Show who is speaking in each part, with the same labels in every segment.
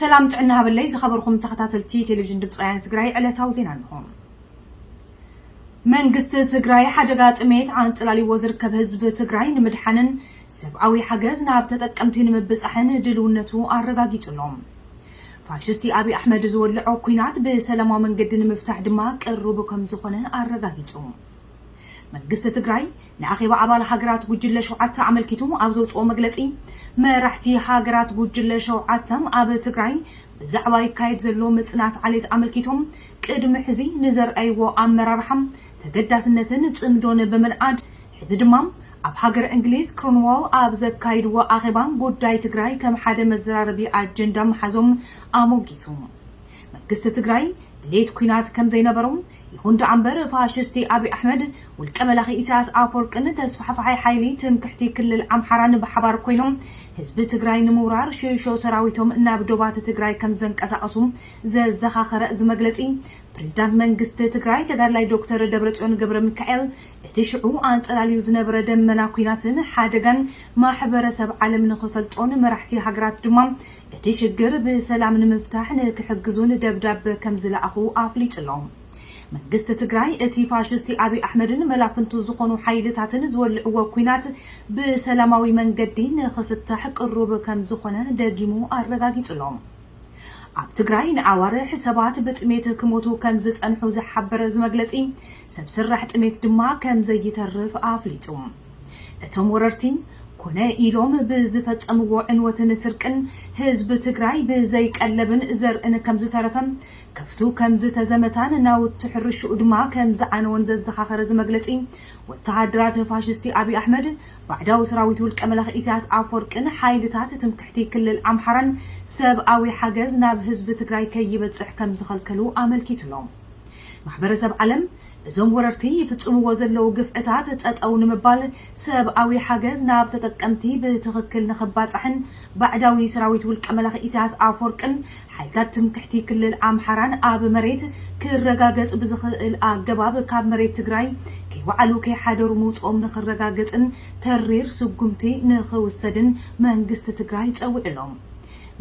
Speaker 1: سلام تعنا بالليل زخبركم تخطاتلتي تلفزيون دبصيان تግራይ ዕለታው ዜና ነው መንግስት ትግራይ ሓደጋ ጥሜት አንጥላሊ ወዝርከብ ህዝብ ትግራይ ንምድሓንን ሰብአዊ ሓገዝ ናብ ተጠቀምቲ ንምብጻሕን ድልውነቱ አረጋጊጽሎም ፋሽስቲ አቢ አሕመድ ዝወልዑ ኩናት በሰላማዊ መንገድ ንምፍታሕ ድማ ቅርብ ከም ዝኾነ አረጋጊጹ መንግስት ትግራይ ንአኺባ አባል ሃገራት ጉጅለ ሸውዓተ አመልኪቱ ኣብ ዘውጽኦ መግለጺ መራሕቲ ሃገራት ጉጅለ ሸውዓተም ኣብ ትግራይ ብዛዕባ ይካየድ ዘሎ ምጽናት ዓሌት አመልኪቶም ቅድሚ ሕዚ ንዘርአይዎ አመራርሓም ተገዳስነትን ጽምዶን በመንዓድ ሕዚ ድማ ኣብ ሃገር እንግሊዝ ክሮንዋል ኣብ ዘካይድዎ አኺባን ጉዳይ ትግራይ ከም ሓደ መዘራረቢ አጀንዳ መሓዞም አሞጊጹ መንግስት ትግራይ ድሌት ኩናት ከም ዘይነበሮም ይሁን ደአምበር ፋሽስቲ አቢ አሕመድ ውልቀ መላኺ ኢሳያስ አፈወርቅን ተስፋሕፋይ ሓይሊ ትምክሕቲ ክልል አምሓራን በሓባር ኮይኖም ህዝቢ ትግራይ ንምውራር ሽሾ ሰራዊቶም ናብ ዶባት ትግራይ ከም ዘንቀሳቀሱ ዘዘኻኸረ ዝመግለጺ ፕሬዝዳንት መንግስት ትግራይ ተጋድላይ ዶክተር ደብረጽዮን ገብረ ሚካኤል እቲ ሽዑ አንጸላልዩ ዝነበረ ደመና ኩናትን ሓደጋን ማሕበረሰብ ዓለም ንኽፈልጦን መራሕቲ ሃገራት ድማ እቲ ሽግር ብሰላም ንምፍታሕ ንክሕግዙን ደብዳቤ ከም ዝለኣኹ ኣፍሊጦም መንግስት ትግራይ እቲ ፋሽስቲ አቢ አሕመድን መላፍንቱ ዝኾኑ ሓይልታትን ዝወልዕዎ ኩናት ብሰላማዊ መንገዲ ንኽፍታሕ ቅሩብ ከም ዝኾነ ደጊሙ አረጋጊጽሎም ኣብ ትግራይ ንኣዋርሕ ሰባት ብጥሜት ክሞቱ ከም ዝጸንሑ ዝሓበረ ዝመግለጺ ሰብ ስራሕ ጥሜት ድማ ከም ዘይተርፍ ኣፍሊጡ እቶም ወረርቲ ኮነ ኢሎም ብዝፈጸምዎ ዕንወትን ስርቅን ህዝብ ትግራይ ብዘይቀለብን ዘርእን ከም ዝተረፈም ከፍቱ ከም ዝተዘመታን ናውቲ ሕርሽኡ ድማ ከም ዝዓነወን ዘዘኻኸረ ዝመግለጺ ወተሃደራት ፋሽስቲ አቢ አሕመድ ባዕዳዊ ሰራዊት ውልቀ መላኺ ኢሳያስ አፈወርቅን ሓይልታት ትምክሕቲ ክልል አምሓራን ሰብአዊ ሓገዝ ናብ ህዝቢ ትግራይ ከይበጽሕ ከም ዝኸልከሉ ኣመልኪቱሎም ማሕበረሰብ ዓለም እዞም ወረርቲ ይፍጽምዎ ዘለዉ ግፍዕታት ጸጠው ንምባል ሰብአዊ ሓገዝ ናብ ተጠቀምቲ ብትኽክል ንኽባጽሕን ባዕዳዊ ሰራዊት ውልቀ መላኺ ኢሳያስ አፈወርቅን ሓይልታት ትምክሕቲ ክልል አምሓራን ኣብ መሬት ክረጋገጽ ብዝኽእል ኣገባብ ካብ መሬት ትግራይ ከይወዓሉ ከይሓደሩ ምውጽኦም ንኽረጋገጽን ተሪር ስጉምቲ ንኽውሰድን መንግስቲ ትግራይ ጸዊዕሎም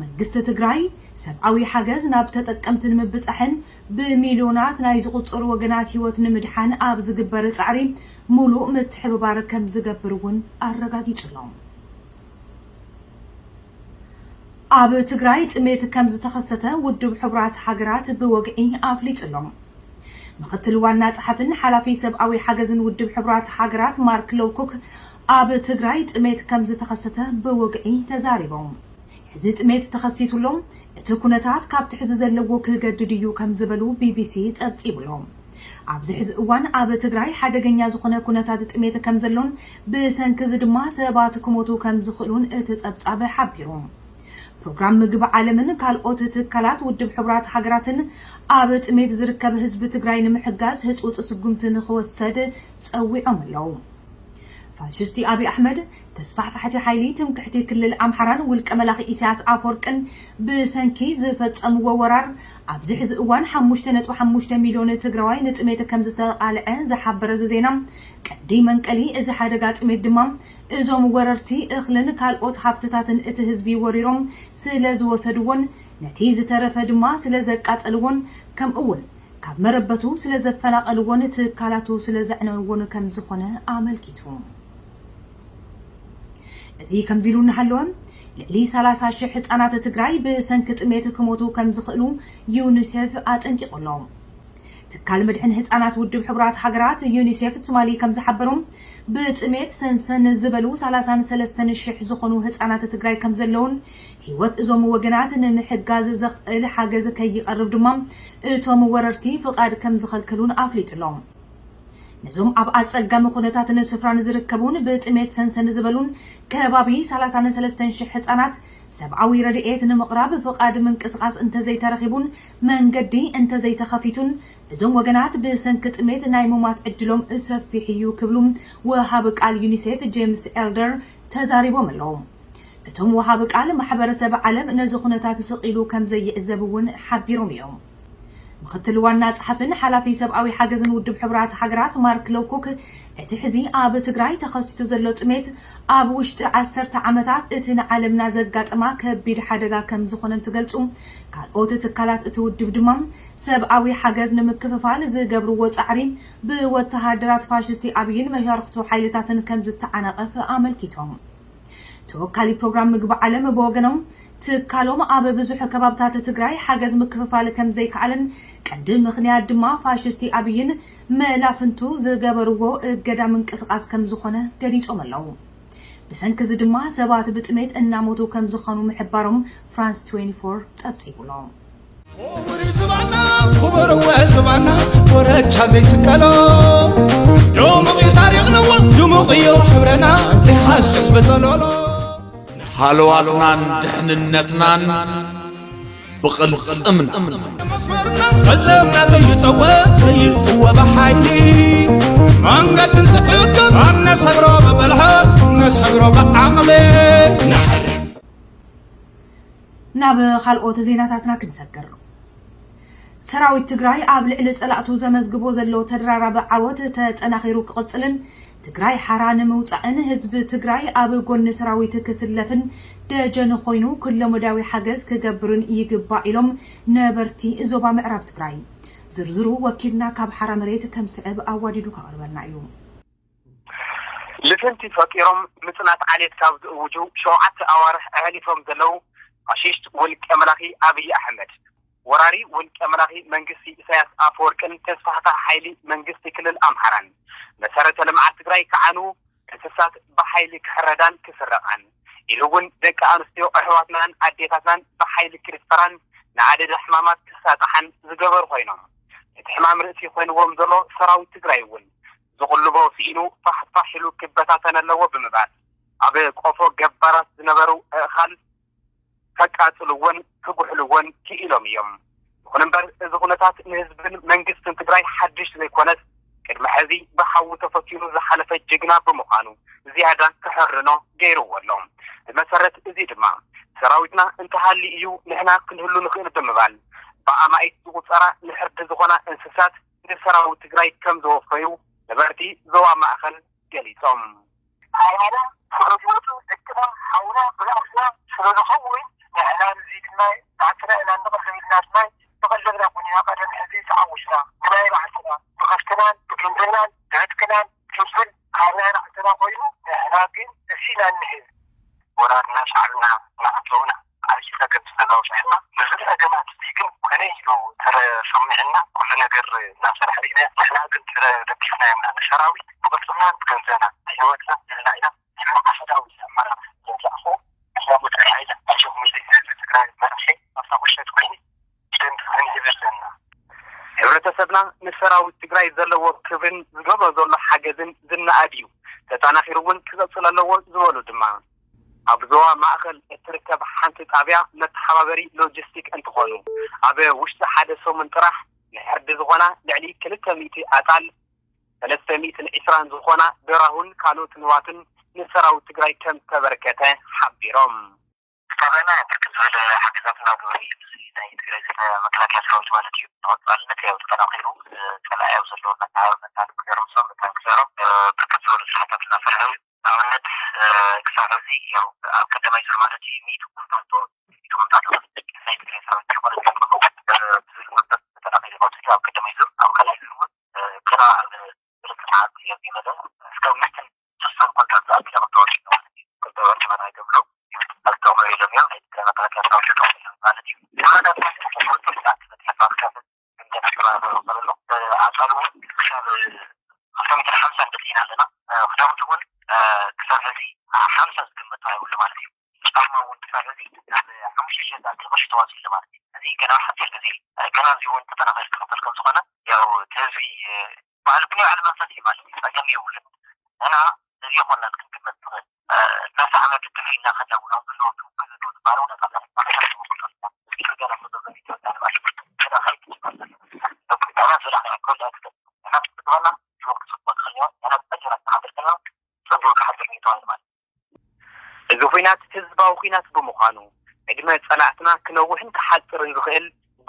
Speaker 1: መንግስቲ ትግራይ ሰብአዊ ሓገዝ ናብ ተጠቀምቲ ንምብጻሕን ብሚልዮናት ናይ ዝቁጽሩ ወገናት ህይወት ንምድሓን ኣብ ዝግበር ጻዕሪ ሙሉእ ምትሕብባር ከም ዝገብር እውን ኣረጋጊጹሎም ኣብ ትግራይ ጥሜት ከም ዝተኸሰተ ውድብ ሕቡራት ሃገራት ብወግዒ ኣፍሊጦሎም ምክትል ዋና ጸሓፍን ሓላፊ ሰብአዊ ሓገዝን ውድብ ሕቡራት ሃገራት ማርክ ሎውኮክ ኣብ ትግራይ ጥሜት ከም ዝተኸሰተ ብወግዒ ተዛሪቦም እዚ ጥሜት ተኸሲቱሎም እቲ ኩነታት ካብ ትሕዚ ዘለዎ ክገድድ እዩ ከም ዝበሉ ቢቢሲ ጸብጺብሎም ኣብዚ ሕዚ እዋን ኣብ ትግራይ ሓደገኛ ዝኾነ ኩነታት ጥሜት ከም ዘሎን ብሰንኪ ድማ ሰባት ክሞቱ ከም ዝኽእሉን እቲ ጸብጻብ ሓቢሮም ፕሮግራም ምግቢ ዓለምን ካልኦት ትካላት ውድብ ሕቡራት ሃገራትን ኣብ ጥሜት ዝርከብ ህዝቢ ትግራይ ንምሕጋዝ ህጹጽ ስጉምቲ ንኽወሰድ ጸዊዖም ኣለዉ ፋሽስቲ አቢ አሕመድ ተስፋሕፋሕቲ ሓይሊ ትምክሕቲ ክልል አምሓራን ውልቀ መላኺ ኢሳያስ አፈወርቅን ብሰንኪ ዝፈጸምዎ ወራር ኣብዚ ሕዚ እዋን 5.5 ሚልዮን ትግራዋይ ንጥሜት ከም ዝተቃልዐ ዝሓበረ ዜና ቀዲ መንቀሊ እዚ ሓደጋ ጥሜት ድማ እዞም ወረርቲ እኽልን ካልኦት ሃፍትታትን እቲ ህዝቢ ወሪሮም ስለ ዝወሰድዎን ነቲ ዝተረፈ ድማ ስለ ዘቃጸልዎን ከምኡውን ካብ መረበቱ ስለ ዘፈናቐልዎን ትካላቱ ስለ ዘዕነውዎን ከም ዝኾነ ኣመልኪቱ እዚ ከም ዚሉ እናሃለወም ልዕሊ 30,000 ህፃናት ትግራይ ብሰንኪ ጥሜት ክሞቱ ከም ዝኽእሉ ዩኒሴፍ ኣጠንቂቖሎም ትካል መድሕን ህፃናት ውድብ ሕቡራት ሃገራት ዩኒሴፍ ትማሊ ከም ዝሓበሮም ብጥሜት ሰንሰን ዝበሉ 33,000 ዝኾኑ ህፃናት ትግራይ ከም ዘለውን ህይወት እዞም ወገናት ንምሕጋዝ ዘኽእል ሓገዝ ከይቐርብ ድማ እቶም ወረርቲ ፍቓድ ከም ዝኸልከሉን ኣፍሊጦሎም ነዞም ኣብ ኣጸጋሚ ኩነታትን ስፍራን ዝርከቡን ብጥሜት ሰንሰን ዝበሉን ከባቢ 33,000 ህፃናት ሰብአዊ ረድኤት ንምቕራብ ፍቓድ ምንቅስቓስ እንተዘይተረኺቡን መንገዲ እንተዘይተኸፊቱን እዞም ወገናት ብሰንኪ ጥሜት ናይ ምሟት ዕድሎም ሰፊሕ እዩ ክብሉ ወሃቢ ቃል ዩኒሴፍ ጄምስ ኤልደር ተዛሪቦም ኣለዉ እቶም ወሃቢ ቃል ማሕበረሰብ ዓለም ነዚ ኩነታት ስቒሉ ከም ዘይዕዘብ እውን ሓቢሮም እዮም ምክትል ዋና ጸሐፍን ሓላፊ ሰብኣዊ ሓገዝን ውድብ ሕብራት ሃገራት ማርክ ሎውኮክ እቲ ሕዚ ኣብ ትግራይ ተኸሲቱ ዘሎ ጥሜት ኣብ ውሽጢ 10 ዓመታት እቲ ንዓለምና ዘጋጥማ ከቢድ ሓደጋ ከም ዝኾነ ትገልጹ ካልኦት ትካላት እቲ ውድብ ድማ ሰብኣዊ ሓገዝ ንምክፍፋል ዝገብርዎ ጻዕሪ ብወተሃደራት ፋሽስቲ ኣብይን መሻርክቱ ሓይልታትን ከም ዝተዓናቀፈ ኣመልኪቶም ተወካሊ ፕሮግራም ምግቢ ዓለም በወገኖም ትካሎም ኣብ ብዙሕ ከባብታት ትግራይ ሓገዝ ምክፍፋል ከም ዘይከኣልን ቀንዲ ምኽንያት ድማ ፋሽስቲ ኣብይን መላፍንቱ ዝገበርዎ እገዳ ምንቅስቃስ ከም ዝኾነ ገሊጾም ኣለዉ ብሰንኪ እዚ ድማ ሰባት ብጥሜት እናሞቱ ከም ዝኾኑ ምሕባሮም ፍራንስ 24 ጸብጺቡሎም
Speaker 2: خبر ورچا زي سكالو دموع تاريخ نوت دموع حبرنا زحسس بزلولو
Speaker 3: حلواتنا دحننتنا بقلص امن
Speaker 2: فلسفنا زيتوا بحيلي منقد نسحق نسهرو ببلحات نسهرو بعقلي
Speaker 1: ናብ ካልኦት ዜናታትና ክንሰገር ሰራዊት ትግራይ ኣብ ልዕሊ ጸላእቱ ዘመዝግቦ ዘሎ ተደራራበ ዓወት ተጠናኺሩ ክቕጽልን ትግራይ ሓራ ንምውጻእን ህዝቢ ትግራይ ኣብ ጎኒ ሰራዊት ክስለፍን ደጀን ኮይኑ ኩሉ መዳዊ ሓገዝ ክገብርን ይግባእ ኢሎም ነበርቲ ዞባ ምዕራብ ትግራይ ዝርዝሩ ወኪልና ካብ ሓራ መሬት ከም ስዕብ ኣዋዲዱ ካቀርበልና እዩ
Speaker 4: لفنتي فكرهم مصنات عليت ካብ ዝውጁ 7 ኣዋርሕ ኣህሊፎም ዘለው ፋሺስት ወልቀ መላኺ አብይ አህመድ ወራሪ ወልቀ መላኺ መንግስቲ ኢሳያስ አፈወርቅን ተስፋታ ኃይሊ መንግስቲ ክልል አምሃራን መሰረተ ልምዓት ትግራይ ከዓኑ እንስሳት በኃይሊ ክሕረዳን ክስረቃን ኢሉውን ደቂ አንስትዮ ኣሕዋትናን አዴታትናን በኃይሊ ክሪስፈራን ንዓደድ ሕማማት ክሳጣሓን ዝገበሩ ኮይኖም እቲ ሕማም ርእሲ ኮይንዎም ዘሎ ሰራዊት ትግራይ እውን ዝቁልቦ ሲኢኑ ፋሕፋሕሉ ክበታተነለዎ ብምባል ኣብ ቆፎ ገባራት ዝነበሩ እኻል ፈቃጽሉውን ክጉሕሉውን ክኢሎም እዮም ኩንበር እዚ ኩነታት ንህዝብን መንግስትን ትግራይ ሓድሽ ዘይኮነት ቅድመ ሕዚ ብሓው ተፈቲኑ ዝሓለፈ ጅግና ብምዃኑ ዝያዳ ክሕርኖ ገይሩዎሎም ብመሰረት እዚ ድማ ሰራዊትና እንተሃሊ እዩ ንሕና ክንህሉ ንኽእል ብምባል ብኣማኢት ዝቁፀራ ንሕርዲ ዝኾና እንስሳት ንሰራዊት ትግራይ ከም ዘወፈዩ ነበርቲ ዞባ ማእኸል ገሊፆም
Speaker 5: هذا فرضيات الدكتور حول بالأخلاق سلوكه نحن زيدنا تعتنا إلى النظر في الناس ما تغلبنا كنا قدم حديث عوشنا ما يبعثنا بخشتنا بكندنا تعتكنا تشبل هذا نحتنا قيلو لكن نسينا النهي ورانا شعرنا نعطونا عايش لكن سنوش احنا نزل أجماعة تيكن وكنيلو ترى سمعنا كلنا قر ناس الحريقنا نحن كنت ركشنا من الشراوي وقلتنا بكنزنا حيواتنا للعيلة نحن عشداوي سمعنا ينجعفو أحنا مترحيلة أشوف مجلسة لتكرار مرحي نصاب الشيط قيني جدن تخليني برسلنا
Speaker 4: ሕብረተሰብና ንሰራዊት ትግራይ ዘለዎ ክብርን ዝገበ ዘሎ ሓገዝን ዝናኣድዩ ተጠናኺሩ እውን ክቐጽል ኣለዎ ዝበሉ ድማ ኣብ ዞባ ማእኸል እትርከብ ሓንቲ ጣብያ መተሓባበሪ ሎጂስቲክ እንትኾኑ ኣብ ውሽጢ ሓደ ሰሙን ጥራሕ ንሕርዲ ዝኾና ልዕሊ 200 ኣጣል 320 ዝኾና ደራሁን ካልኦት ንዋትን ንሰራዊት ትግራይ ከም ተበርከተ ሓቢሮም
Speaker 5: كتابنا تركز على حقيقتنا قبل زي تقرأ مكلاكيا سراوت مالتي وقالنا كيف تناقلوا كلا يوصلوا نتعرف نتعرف كيرمصا نتعرف تركز على صحتنا فرعي عملت كسافزي أو كدما يصير مالتي ميتو كنتو ميتو متعرف زي تقرأ سراوت كمان تناقل مالتي أو كدما يصير أو كلا يصير كنا بالاتحاد يبي مدى سكون مثل تصل قدرات أكثر طوري كنت أرجع من هذا الجروب التومر الجميع كان تركيا سراوت مالتي هذا
Speaker 4: እዚ ኩናት ህዝባዊ ኩናት ብምዃኑ ዕድመ ጸላእትና ክነውሕን ክሓፅርን ዝኽእል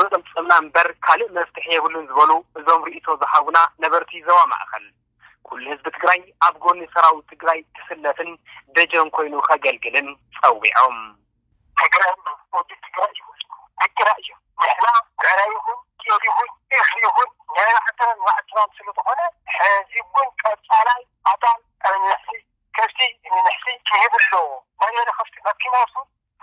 Speaker 4: بقمصنا امبر كالئ مفتح يبلون زبلو ازوم رئيسو زحاونا نبرتي زوا ماخل كل حزب تግራይ ኣብ ጎኒ ሰራዊት ትግራይ ክስለፍን ደጀን ኮይኑ ከገልግልን ጸዊዖም
Speaker 5: ትግራይ نحن عليهم يريهم يخليهم يعترض واعتراض ስለሆነ حزبون كصالاي አጣን አንነሲ ከፍቲ እንነሲ ከይብሎ ባይረ ከፍቲ መኪናሱ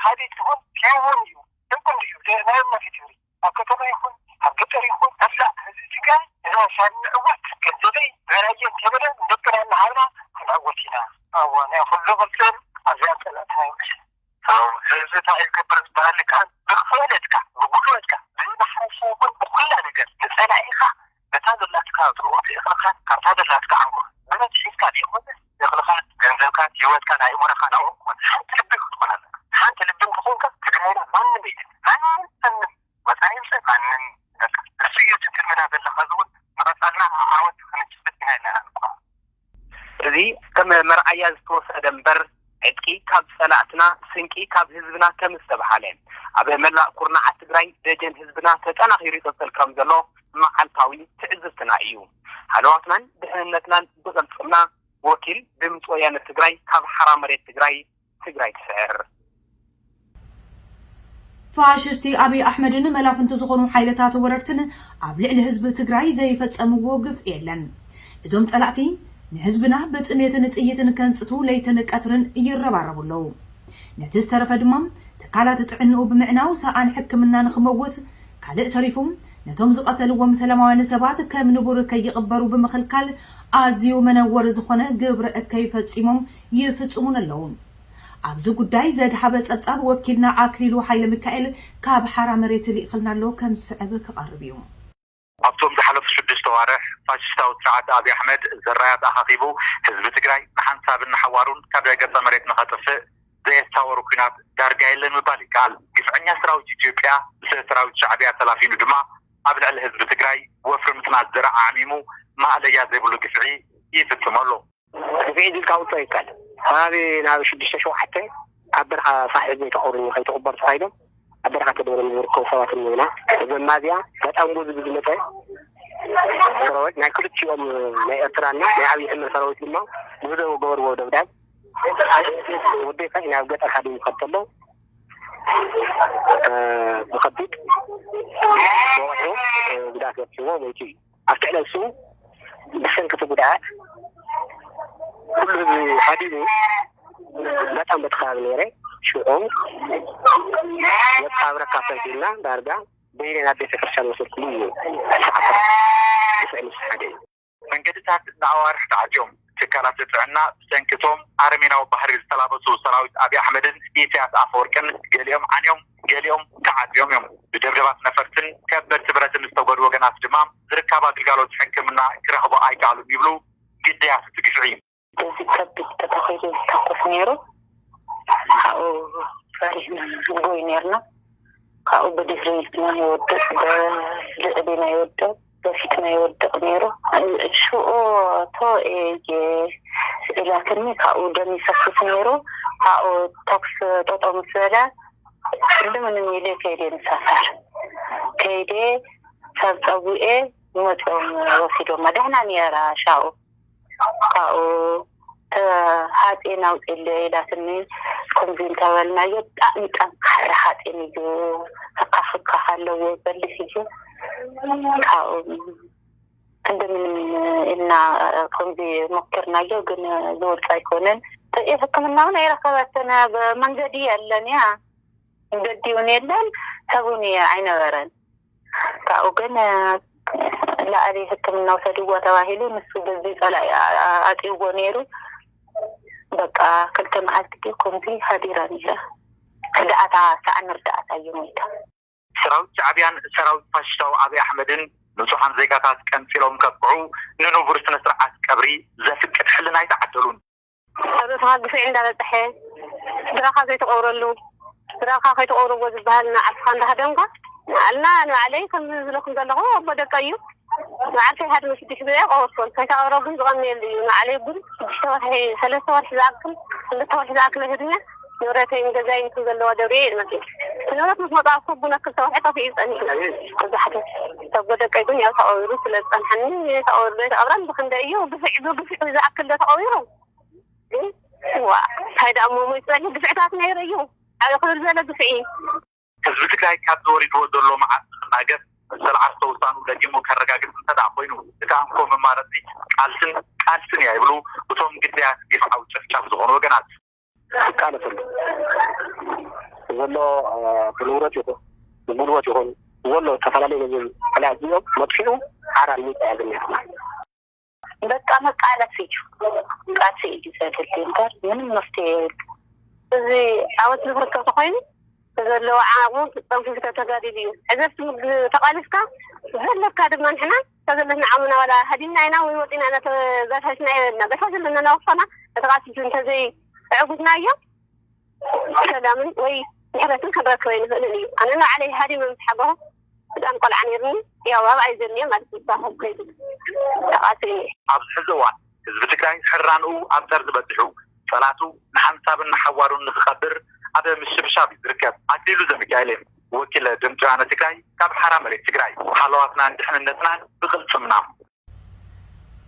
Speaker 5: ሀዲትሁን ከይወንዩ እንቁንዩ ለናይ ማፊትሪ አከተማ ይሁን አገጠር ይሁን አፍላ ህዝብ ትግራይ ራሳንዕወት ገንዘበይ በራየን ተበለ እንደቀናና ሀይና ተናወቲና አዋና ሁሉ ወልተን አዛጠላት አይምሽ ህዝብ ታሪክ ከበረት ባልካ በخالتك بقولتك بالمحرس يكون بكل ነገር ተሰላይኻ በታደላትካ ትሮት ይخلخ ካታደላትካ አንጎ ምን ትሽካ ቢሆን ይخلخ ገንዘብካ ህይወትካ ናይ ወረኻ ነው ትልብክ ትሆናለ አንተ ልብን ከሆንክ ትግሬና ማን ቤት ማን ወጣይም ሰፋንን እሱየት ትመዳ በለኸዙን መረሳና አወት ከንጭበትና ይላልኩ
Speaker 4: እዚ ከም መርአያ ዝተወሰደ እምበር ዕጥቂ ካብ ሰላእትና ስንቂ ካብ ህዝብና ከም ዝተባሃለ ኣብ መላእ ኩርናዓት ትግራይ ደጀን ህዝብና ተጠናኺሩ ይቀጥል ከም ዘሎ መዓልታዊ ትዕዝብትና እዩ ሃለዋትናን ድሕንነትናን ብቕልጥፍና ወኪል ድምፂ ወያነ ትግራይ ካብ ሓራ መሬት ትግራይ ትስዕር
Speaker 1: ፋሽስቲ አብይ አሕመድን መላፍንት ዝኾኑ ሓይለታት ወረርትን ኣብ ልዕሊ ህዝቢ ትግራይ ዘይፈጸምዎ ግፍ የለን እዞም ጸላእቲ ንህዝብና በጥሜትን ጥይትን ከንጽቱ ለይትን ቀትርን ይረባረቡለው ነቲ ዝተረፈ ድማ ተካላት ጥዕንኡ ብምዕናው ሰኣን ሕክምና ንኽመውት ካልእ ተሪፉም ነቶም ዝቐተልዎም ሰላማውያን ሰባት ከም ንቡር ከይቕበሩ ብምኽልካል ኣዝዩ መነወር ዝኾነ ግብረ እከይ ፈጺሞም ይፍጽሙን ኣለዉ ኣብዚ ጉዳይ ዘድሓበ ጸብጻብ ወኪልና ኣክሊሉ ሓይለ ሚካኤል ካብ ሓራ መሬት ሊእኽልናሎ ከም ዝስዕብ ክቐርብ እዩ
Speaker 6: ኣብቶም ዝሓለፉ 6 ወርሕ ፋሽስታዊ ስርዓት አብይ አሕመድ ዘራያት ኣኻኺቡ ህዝቢ ትግራይ ንሓንሳብን ሓዋሩን ካብ ገጸ መሬት ንኸጥፍእ ዘየሳወሩ ኩናት ዳርጋ የለን ምባል ይከኣል ግፍዐኛ ሰራዊት ኢትዮጵያ ብሰራዊት ሻዕብያ ተላፊኑ ድማ ኣብ ልዕሊ ህዝቢ ትግራይ ወፍሪ ምጥናት ዘረዓ ዓሚሙ ማእለያ ዘይብሉ ግፍዒ ይፍጽመሉ
Speaker 5: ግፍዒ ዝልካውጦ ይከኣል هذه ناب 6-7 عبرها صاحب بيت قورني خيط قبر صاحبه عبرها تدور من الكوفات المينا زمازيا بتاع موز بزمته سراوت ناكل يوم ما يترانا ما عبي إنه سراوت لما موزه وبور ودوداب ودي فينا وقت أحد يخطله مخطط وهو بدأت يسوى ويجي أفتح السوق بسن كتبودات كل حديث لا تام بتخاف نيره شؤون يتعبر كافينا دارجا بيننا بسكرشان مسؤولية
Speaker 6: من قدرت نعوار تعجم تكالات عنا سنكتهم أرمينا وبحر السلابة وسراويت أبي أحمد إيتاس أفوركن قال يوم تعد يوم بدرجات نفرتن كبر تبرة المستوى وجناس جمام ذركابات قالوا تحكمنا كرهبا أي قالوا بيبلو قدياس تكشعين
Speaker 7: كبت تتخيل كقفنيرو أو فريحنا بوينيرنا أو بديفريتنا يودق بلعبنا يودق بفتنا يودق نيرو شو تو لكني أو دمي سكت نيرو أو توكس توتو مسألة لما نميلي كيدي مسافر كيدي سبتوي متوم وسيدو مدهنا نيرا شاو كاو هاتين أو اللي لكني كونفين تولنا يبدأ نتأخر هاتين يجو ثقافة حلو بلسيجو كاو عندما إن كونفي مكرنا يجو جن زور سايكونن إيه كمان نحن يركبتنا بمنجدي اللنيا منجدي ونيلن سبوني عين غرن كاو جن لا أريه كمان نوصلوا تواهلو نسوا بالزيت على أكيو نيرو بقى كنت معك كونفي هديرانيها دعتا سأنر دعتا يوميتا
Speaker 6: سراوت شعبيان سراوت فاشتاو أبي أحمدن نصوحان زيقاتات كان فيلم كبعو ننو برسنا سرعات كبري زفك حلنا يتعدلون
Speaker 7: سراوت قفي عندنا التحين دراخا زي تقورلو دراخا خي تقورو وزبهالنا عفخان ده هدنقا قالنا أنا عليكم لكم زلغو بدك أيو معرفة هذا مش تشبيه أوصل كتأورو بنت غني اللي عليه بن 3 واحد زاكل هدنا نورتين جزاين كذلوا دورين مثل نورت مش مضاعف بنا كسوحة في إنسان كذا حدا تبغى كيدون يا تأويرو سلطان حنين تأويرو أبرام بخندقيه وبفعل إذا أكل ده تأويرو هو هذا أمو يسألني بفعتاتنا يريو على كل البلد بفعين
Speaker 6: حزبتك هاي كاب دوري دولو مع ناقص سلعة سلطان ولكن مكرجاج تدع بينه تكانكم ممارسي قالسن يا يبلو وتوم قديات يفعلوا تفكير زغون وجنات
Speaker 5: كانت والله بلورته بلورته والله تفعلوا من العزيز مدفنهم على الميت
Speaker 7: بس أنا قاعدة فيه جزء الدينار من مفتاح زي عاوز نفرق تقين لو عاوز تنفذ تجاربي إذا تقالسك هل كاد من هنا تقولنا عمنا ولا هدينا هنا ويودينا أنا ذات هشنا بس هذا لنا نوصلنا تقاسي أنت زي عقدنا يوم سلام وي نحرسن خبرك وين هلني أنا ما علي هذه من صحبه الآن قل عنيرني يا والله عايزني ما تبغى كيد تقاسي
Speaker 6: عبد الحزوان حزبتك هاي حرانو أبدر تبدحو صلاتو نحن سابن حوارون نخبر هذا مش بشابي بركب أكيلو زميكايلين وكيل دمجانا تكاي كاب حرام لي تكراي حلواتنا نحن نتنا بغل سمنا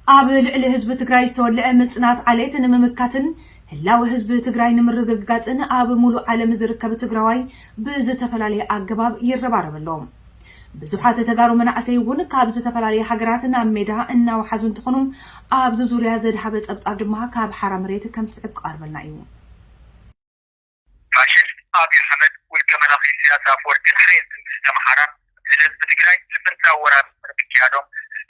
Speaker 1: قابل لحزب تግራይ ዝተወልዐ መጽናት ዓሌትን ንምምካትን ህላዊ ህዝቢ ትግራይ ንምርግጋጽን ኣብ ሙሉእ ዓለም ዝርከብ ትግራዋይ ብዝተፈላለየ ኣገባብ ይረባረበሎም ብዙሓት ተጋሩ መናእሰይ እውን ካብ ዝተፈላለዩ ሃገራት ናብ ሜዳ እናወሓዙ እንትኾኑ ኣብዚ ዙርያ ዘድሃበ ጸብጻብ ድማ ካብ ሓራ መሬት ከም ስዕብ ቀርበልና እዩ
Speaker 6: ፋሽስት أبي أحمد والكملاخي سياسة فوركن حيث استمحرا حزب تግራይ لفنتا ورات بكيادهم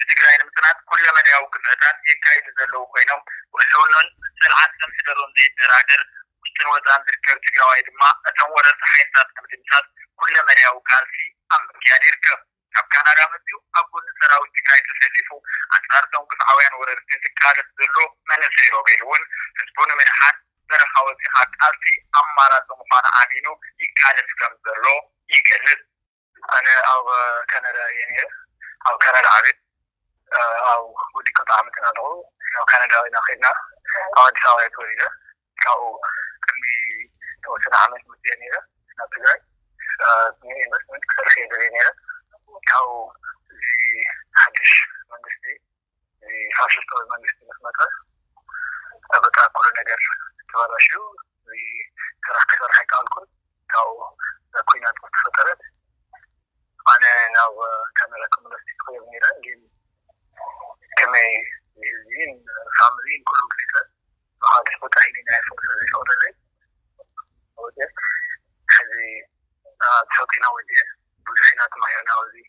Speaker 6: تግራይ ንምጽናት كل من يوقف ዕጣን የካይድ ዘለው ኮይኖም ወለውነን ስልዓት ከምስደሮም ዘይደራደር ውስጥን ወፃን ዝርከብ ትግራዋይ ድማ እቶም ወረርቲ ሓይልታት ንምድምሳስ كل من يوقف أمكياد يركب ካብ ካናዳ መፅኡ ኣብ ጎኒ ሰራዊት ትግራይ ተሰሊፉ ኣንጻርቶም ግፍዓውያን ወረርቲ ዝካለስ ዘሎ መንእሰይ ሮቤል እውን ህዝቡ ንምድሓን በረኻዊ ቃልሲ ኣማራፂ ምዃኑ ኣሚኑ ይካለስ ከም ዘሎ ይገልጽ ኣነ ኣብ ካናዳ የነር ኣብ ካናዳ ዓቤት أو ودي قطعة مثلا لو كندا إلى خيرنا أو أدي سويت وليدة أو كمي توصلنا عمل مدينية نبتدأ من إنفستمنت كثر خير دينية أو زي حدش مندستي زي فاشل طول مندستي مثلا بقى كل نجار تبغى شو زي كثر حكي عنكم أو كوينات متفترة أنا ناو كندا كمندستي خير ميرا جيم كما يزين فاملين كلهم كذا وهذا متحيلين يفوق زي أوردر وده هذه تسوقنا وده بوزحينات ماهرنا وذي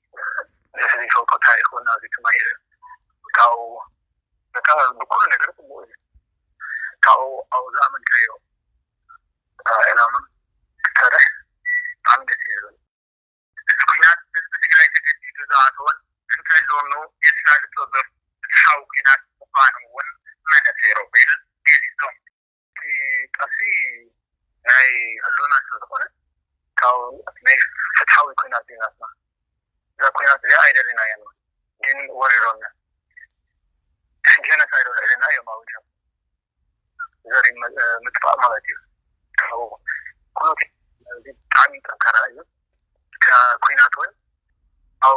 Speaker 6: هذه فوق تاريخ ونازي تماهر كاو بكل نجار بموز كاو أو زمن كيو إلامن ترى عم تسيرون سكينات بتقرأ تكتير زعتون انتظروا يسال تضر حاوكنات مقانون ما نسيرو بين جيزون في قصي هاي اللونا سدخونه كاو مي فتحاول كنا ديناتنا ذا كنا دي ايدر لنا ينو دين وريرونا جانا سايرو لنا يوم اوجه زري متفق مالتي كاو كل دي تعمي تنكرايو كويناتون أو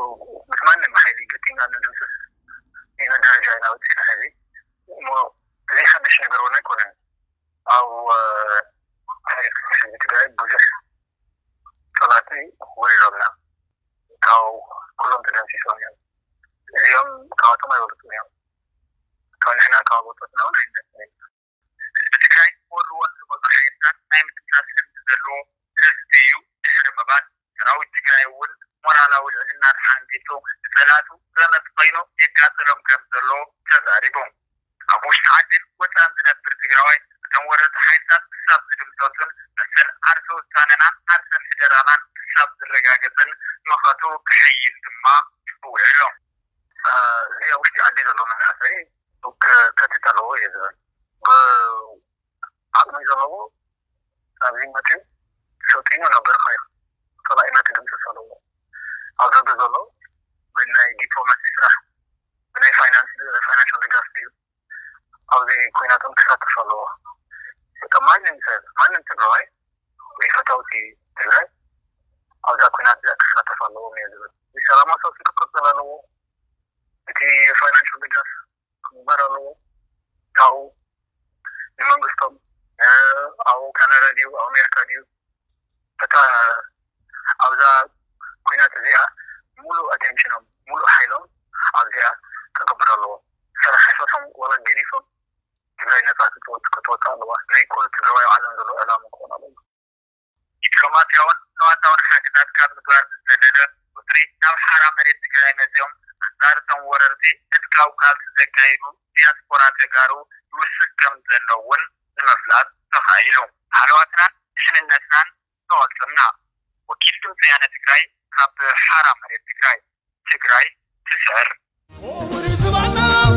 Speaker 6: مثلاً محلي قتينا ندرس إن درجة أو تسهلي مو زي حدش نقدرونه كنا أو تقدر بوجس ثلاثي ويربنا أو كلهم تدرسي سويا اليوم كاتم يورطون يوم كان إحنا كابوتنا ولا إنتين تكاي وروا وضحينا نايم تناسب تدرو تسديو تحرم بعد راوي تكاي ول ሞራላዊ ልዕልናት ሓንቲቱ ሰላቱ ረመት ኮይኑ የካተሎም ከም ዘሎ ተዛሪቡ ኣብ ውሽጢ ዓድን ወፃን ዝነብር ትግራዋይ እቶም ወረርቲ ሓይልታት ክሳብ ዝድምሰቱን መሰል ዓርሰ ውሳነና ዓርሰን ፍደራናን ክሳብ ዝረጋገፅን መኸቱ ክሐይል ድማ ይውዕሎም እዚኣ ውሽጢ ዓዲ ዘሎ መናእሰይ ከትተለዎ እየ ዝብል ብዓቅሚ ዘለዎ ኣብዚ መፅኡ ሰልጢኑ ነበር ኸዮ ተላኢና ክድምስስ ኣለዎ ኣብ ዘበ ዘሎ ብናይ ዲፕሎማሲ ስራሕ ብናይ ፋይናንሻል ድጋፍ እዩ ኣብዚ ኩናቶም ክሳተፍ ኣለዎ ማንም ሰብ ማንም ትግራዋይ
Speaker 5: ويفتوتي تلاي أو ذا كنا تشاتف الله وميزبط بسلامة صوتي تقصد له تي فاينانشال بيجاس مبارا له أو لمن قصتم أو كندا ديو أو أمريكا ديو تتا أو ذا كنا تزيها مولو أتنشنهم مولو حيلهم أو ذا كقبر له سرحشتهم ولا جريفهم تبعي نفاق كتوتا الله ما يكون تقوى علم ذلو إعلام كون الله كما تيوان حاجات كان مدوار بالسنة وطري ناو حرام مريد تقوى نزيهم دار تنوررتي اتكاو كال تزكاينو دياسبورا تقارو يوسكم ذلوون المفلات تخايلهم حالواتنا حننتنا نوالتنا وكيفتم زيانة تقراي كاب حرام مريد تقراي تسعر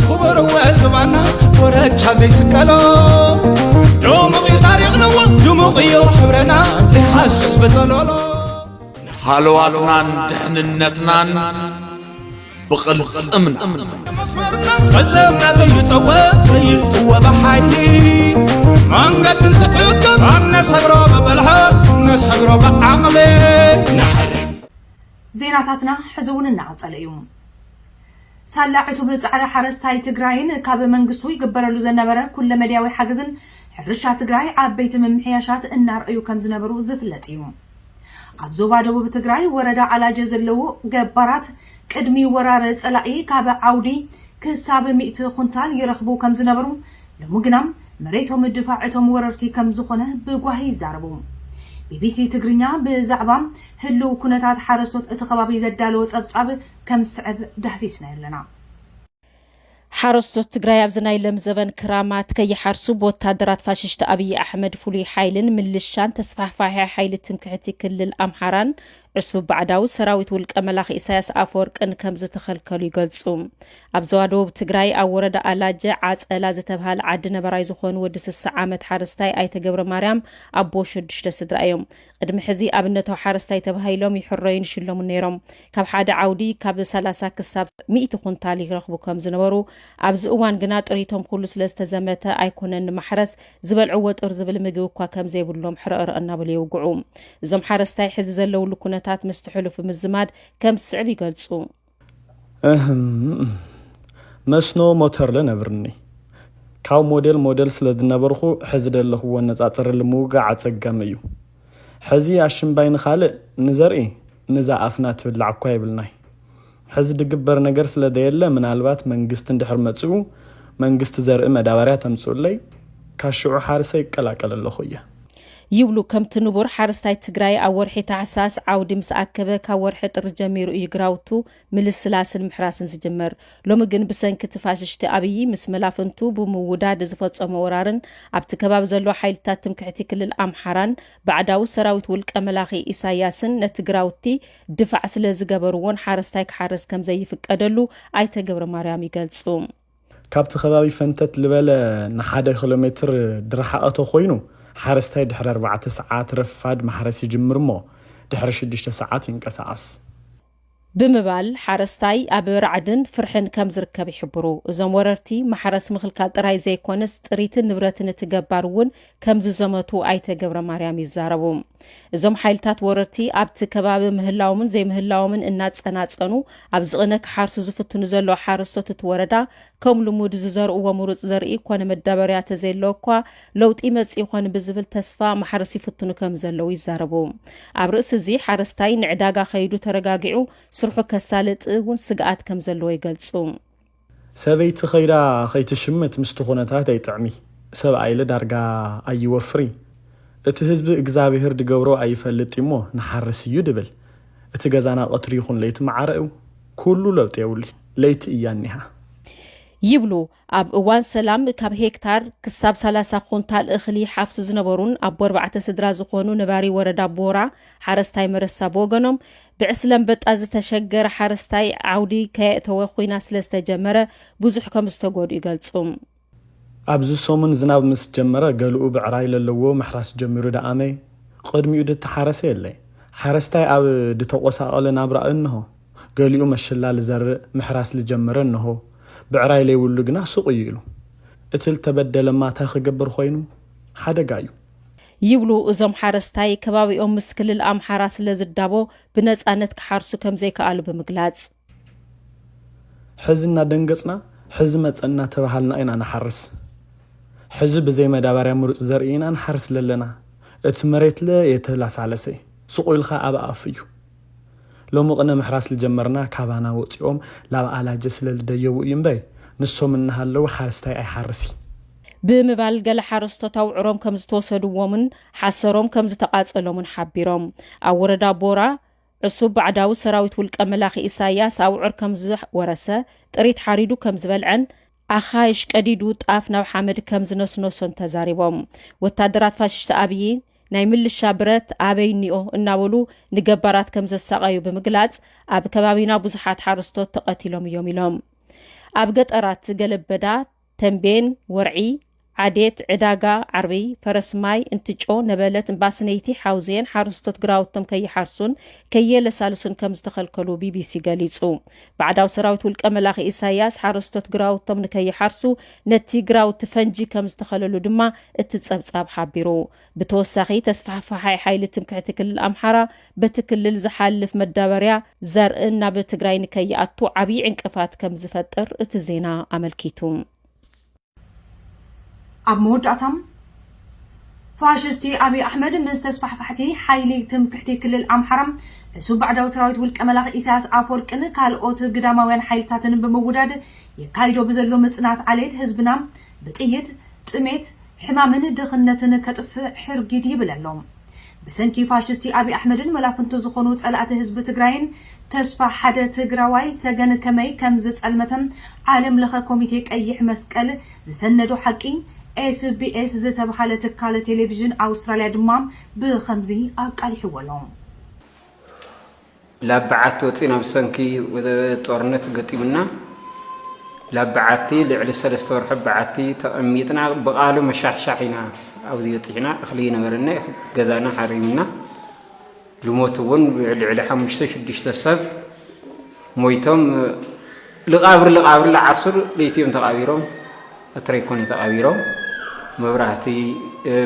Speaker 2: خبر وزبانا ورجع زي سكالو دموغي تاريخنا ودموغي حبرنا زيحسس بزلولو
Speaker 3: ሃልዋትናን ድሕንነትናን ብቕልጽምን
Speaker 2: فلسفنا زيطوى بحيلي منقد نتحكم نسهرو ببلحات نسهرو بعقلي
Speaker 1: زيناتاتنا حزون النعطل اليوم ሳላዕቱ ብጻዕሪ ሓረስታይ ትግራይን ካብ መንግስቱ ይግበረሉ ዘነበረ ኩለ መድያዊ ሓገዝን ሕርሻ ትግራይ ዓበይቲ ምምሕያሻት እናርአዩ ከም ዝነበሩ ዝፍለጥ እዩ። ኣብ ዞባ ደቡብ ትግራይ ወረዳ ዓላጀ ዘለው ገባራት ቅድሚ ወራረ ጸላኢ ካብ ዓውዲ ክሳብ 100 ኩንታል ይረኽቡ ከም ዝነበሩ ለሙግናም መሬቶም ድፋዕቶም ወረርቲ ከም ዝኾነ ብጓሂ ይዛረቡ። ቢቢሲ ትግርኛ ብዛዕባ ህልው ኩነታት ሓረስቶት እቲ ከባቢ ዘዳለወ ጸብጻብ ከም ስዕብ ዳህሲስና የለና።
Speaker 8: ሓረስቶት ትግራይ ኣብ ዝናይ ለም ዘበን ክራማት ከይሓርሱ በወታደራት ፋሽስት አብይ አሕመድ ፍሉይ ሓይልን ምልሻን ተስፋሕፋሕ ሓይሊ ትምክሕቲ ክልል ኣምሓራን ዕሱብ ባዕዳዊ ሰራዊት ውልቀ መላኽ ኢሳያስ ኣፈወርቅን ከም ዝተኸልከሉ ይገልጹ። ኣብ ዞባ ደቡብ ትግራይ ኣብ ወረዳ ኣላጀ ዓጸላ ዝተባሃለ ዓዲ ነበራይ ዝኾኑ ወዲ 60 ዓመት ሓረስታይ ኣይተ ገብረ ማርያም ኣቦ 6 ስድራ እዮም። ቅድሚ ሕዚ ኣብነታዊ ሓረስታይ ተባሂሎም ይሕረዩን ይሽለሙን ነይሮም። ካብ ሓደ ዓውዲ ካብ 30 ክሳብ 100 ኩንታል ይረኽቡ ከም ዝነበሩ ኣብዚ እዋን ግና ጥሪቶም ኩሉ ስለዝተዘመተ ኣይኮነን ማሕረስ ዝበልዕዎ ጥር ዝብል ምግቢ እኳ ከም ዘይብሎም ሕረር እናበሉ ይውግዑ። እዞም ሓረስታይ ሕዚ ዘለውሉ ኩነታት ምስትሕሉፍ ምዝማድ ከም ስዕብ ይገልጹ።
Speaker 9: መስኖ ሞተር ለነብርኒ ካብ ሞዴል ስለዝነበርኹ ሕዚ ደለኽዎ ነጻጽር ልምውጋዕ አጸጋም እዩ። ሕዚ ኣሽምባይ ንኻልእ ንዘርኢ ንዛ ኣፍና ትብላዕ እኳ ይብልናይ። ሕዚ ድግበር ነገር ስለደየለ ምናልባት መንግስት እንድሕር መጽኡ መንግስት ዘርኢ መዳበርያ ተምጽኡለይ ካሽዑ ሓርሰ ይቀላቀል ኣለኹ እየ
Speaker 8: ይብሉ። ከምቲ ንቡር ሓረስታይ ትግራይ ኣብ ወርሒ ታሕሳስ ዓውዲ ምስ ኣከበ ካብ ወርሒ ጥሪ ጀሚሩ እዩ ግራውቱ ምልስላስን ምሕራስን ዝጅመር። ሎሚ ግን ብሰንኪ ፋሽስቲ ኣብይ ምስ መላፍንቱ ብምውዳድ ዝፈጸሞ ወራርን ኣብቲ ከባቢ ዘሎ ሓይልታት ትምክሕቲ ክልል ኣምሓራን ባዕዳዊ ሰራዊት ውልቀ መላኺ ኢሳያስን ነቲ ግራውቲ ድፋዕ ስለ ዝገበርዎን ሓረስታይ ክሓረስ ከም ዘይፍቀደሉ ኣይተ ገብረ ማርያም ይገልጹ።
Speaker 9: ካብቲ ከባቢ ፈንተት ልበለ ን1 ኪሎ ሜትር ድረሓቐቶ ኮይኑ ሓረስታይ ድሕሪ 4 ሰዓት ረፋድ ማሕረስ ይጅምር ሞ ድሕሪ 6 ሰዓት ይንቀሳቀስ ብምባል ሓረስታይ ኣብ ራዕድን ፍርሕን ከም ዝርከብ ይሕብሩ። እዞም ወረርቲ ማሕረስ ምኽልካል ጥራይ ዘይኮነስ ጥሪትን ንብረትን ትገባር እውን ከም ዝዘመቱ ኣይተ ገብረ ማርያም ይዛረቡ። እዞም ሓይልታት ወረርቲ ኣብቲ ከባቢ ምህላዎምን ዘይምህላዎምን እናጸናጸኑ ኣብ ዝቕነ ክሓርሱ ዝፍትኑ ዘሎ ሓረስቶት እቲ ወረዳ ከም ልሙድ ዝዘርእዎ ምሩጽ ዘርኢ ኮነ መዳበርያ ተዘይለዎ እኳ ለውጢ መጽ ይኾን ብዝብል ተስፋ ማሕረስ ይፍትኑ ከም ዘለው ይዛረቡ። ኣብ ርእሲ እዚ ሓረስታይ ንዕዳጋ ኸይዱ ተረጋጊዑ ስርሑ ከሳልጥ እውን ስግኣት ከም ዘለዎ ይገልጹ። ሰበይቲ ኸይዳ ኸይትሽምት ምስቲ ኩነታት ኣይጥዕሚ ሰብኣይለ ዳርጋ ኣይወፍሪ እቲ ህዝቢ እግዚኣብሔር ድገብሮ ኣይፈልጥ እሞ ንሓርስ እዩ ድብል እቲ ገዛና ቀትሪ ይኹን ለይቲ ማዓረኡ ኩሉ ለውጥ የውሊ ለይቲ እያኒሃ
Speaker 8: ይብሉ። ኣብ እዋን ሰላም ካብ ሄክታር ክሳብ 30 ኩንታል እኽሊ ሓፍሱ ዝነበሩን ኣብ 4 ስድራ ዝኾኑ ነባሪ ወረዳ ቦራ ሓረስታይ መረሳ ቦገኖም ብዕስለም በጣ ዝተሸገረ ሓረስታይ ዓውዲ ከየእተወ ኩና ስለዝተጀመረ ብዙሕ ከም ዝተጎዱ ይገልጹ።
Speaker 9: ኣብዚ ሰሙን ዝናብ ምስ ጀመረ ገሊኡ ብዕራይ ለለዎ ምሕራስ ጀሚሩ ዳኣመይ ቅድሚኡ ድተሓረሰ የለይ ሓረስታይ ኣብ ድተቆሳቐለ ናብራ እንሆ ገሊኡ መሸላል ዘርእ ምሕራስ ልጀመረ እንሆ ብዕራይ ለይውሉ ግና ሱቕ እዩ ኢሉ እቲ ልተበደለማ እንታይ ክገብር ኮይኑ ሓደጋ እዩ
Speaker 8: ይብሉ እዞም ሓረስታይ ከባቢኦም ምስ ክልል ኣምሓራ ስለ ዝዳቦ ብነፃነት ክሓርሱ ከም ዘይከኣሉ ብምግላጽ
Speaker 9: ሕዝና ደንገጽና ሕዝ መጸና ተባሃልና ኢና ንሓርስ ሕዝ ብዘይ መዳበርያ ምሩጽ ዘርኢና ንሓርስ ለለና እቲ መሬት የተላሳለሰ ስቑልኻ ኣብ ኣፍ እዩ ሎሚ ቅነ ምሕራስ ልጀመርና ካባና ወፂኦም ላብ ኣላጀ ስለ ልደየቡ እዩ እምበይ ንሶም እናሃለው ሓረስታይ ኣይሓርሲ
Speaker 8: ብምባል ገለ ሓረስቶት ኣውዕሮም ከም ዝተወሰድዎምን ሓሰሮም ከም ዝተቃጸሎምን ሓቢሮም ኣብ ወረዳ ቦራ ዕሱብ ባዕዳዊ ሰራዊት ውልቀ መላኺ ኢሳያስ ኣውዕር ከም ዝወረሰ ጥሪት ሓሪዱ ከም ዝበልዐን ኣኻይሽ ቀዲዱ ጣፍ ናብ ሓመድ ከም ዝነስነሶን ተዛሪቦም ወታደራት ፋሽስት ኣብይ ናይ ምልሻ ብረት ኣበይኒኦ እናበሉ ንገባራት ከም ዘሳቀዩ ብምግላጽ ኣብ ከባቢና ብዙሓት ሓረስቶት ተቐቲሎም እዮም ኢሎም ኣብ ገጠራት ገለበዳ ተንቤን ወርዒ ዓዴት ዕዳጋ ዓርቢ ፈረስማይ እንትጮ ነበለት እምባስነይቲ ሓውዜን ሓረስቶት ግራውቶም ከይሓርሱን ከየለሳልሱን ከም ዝተኸልከሉ ቢቢሲ ገሊጹ ባዕዳዊ ሰራዊት ውልቀ መላኺ ኢሳያስ ሓረስቶት ግራውቶም ንከይሓርሱ ነቲ ግራውቲ ፈንጂ ከም ዝተኸለሉ ድማ እቲ ጸብጻብ ሓቢሩ ብተወሳኺ ተስፋሕፋሓይ ሓይሊ ትምክሕቲ ክልል ኣምሓራ በቲ ክልል ዝሓልፍ መዳበርያ ዘርእን ናብ ትግራይ ንከይኣቱ ዓብዪ ዕንቅፋት ከም ዝፈጥር እቲ ዜና ኣመልኪቱ
Speaker 1: ኣብ መወዳእታም ፋሽስቲ ኣብይ ኣሕመድ ምስ ተስፋሕፋሕቲ ሓይሊ ትምክሕቲ ክልል ኣምሓራ ዕሱብ ባዕዳዊ ሰራዊት ውልቀ መላኺ ኢሳያስ ኣፈወርቅን ካልኦት ግዳማውያን ሓይልታትን ብምውዳድ የካይዶ ብዘሎ ምጽናት ዓሌት ህዝብና ብጥይት ጥሜት ሕማምን ድኽነትን ከጥፍእ ሕርጊድ ይብለሎም ብሰንኪ ፋሽስቲ ኣብይ ኣሕመድን መላፍንቱ ዝኾኑ ጸላእቲ ህዝቢ ትግራይን ተስፋ ሓደ ትግራዋይ ሰገን ከመይ ከም ዝጸልመተም ዓለም ለኸ ኮሚቴ ቀይሕ መስቀል ዝሰነዶ ሓቂ SBS ዝተባሃለ ትካል ቴሌቪዥን ኣውስትራልያ ድማ ብኸምዚ ኣቃሊሕዎሎም
Speaker 10: ላብዓቲ ወፂና ብሰንኪ ጦርነት ገጢምና ላብዓቲ ልዕሊ 3 ወርሒ በዓቲ ተቐሚጥና ብቓሉ መሻሕሻሕ ኢና ኣብዚ ወፂና እኽሊ ነበረና ገዛና ሓሪምና ልሞት እውን ልዕሊ 5-6 ሰብ ሞይቶም ልቓብር ለዓርሱር ለይትዮም ተቓቢሮም እትረይኮን ተቓቢሮም መብራህቲ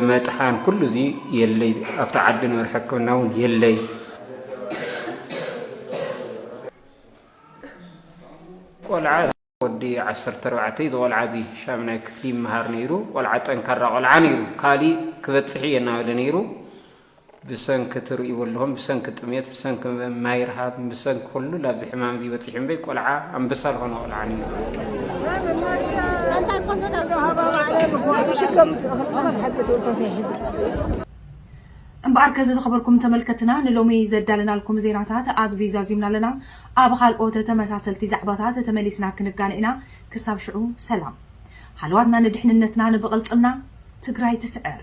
Speaker 10: መጥሓን ኩሉ ዚ የለይ ኣብታ ዓዲ ነበረ ሕክምና እውን የለይ ቆልዓ ወዲ 14 ዝቆልዓ ዚ ሻምናይ ክፍሊ መሃር ነይሩ ቆልዓ ጠንካራ ቆልዓ ነይሩ ካሊ ክበጽሒ የናበለ ነይሩ ብሰንኪ ትርእይዎ ኣለኹም ብሰንኪ ጥሜት ብሰንኪ ማይ ረሃብ ብሰንኪ ኩሉ ላብዚ ሕማም ዚ በፂሑ እምበይ ቆልዓ ኣንበሳ ዝኾነ ቆልዓ ነይሩ
Speaker 1: እምበኣር ከዚ ዝኸበርኩም ተመልከትና ንሎሚ ዘዳለናልኩም ዜናታት ኣብዚ ዛዚምና ኣለና ኣብ ካልኦት ተመሳሰልቲ ዛዕባታት ተመሊስና ክንጋንኢና ክሳብ ሽዑ ሰላም ሃልዋትና ንድሕንነትና ንብቕልጽምና ትግራይ ትስዕር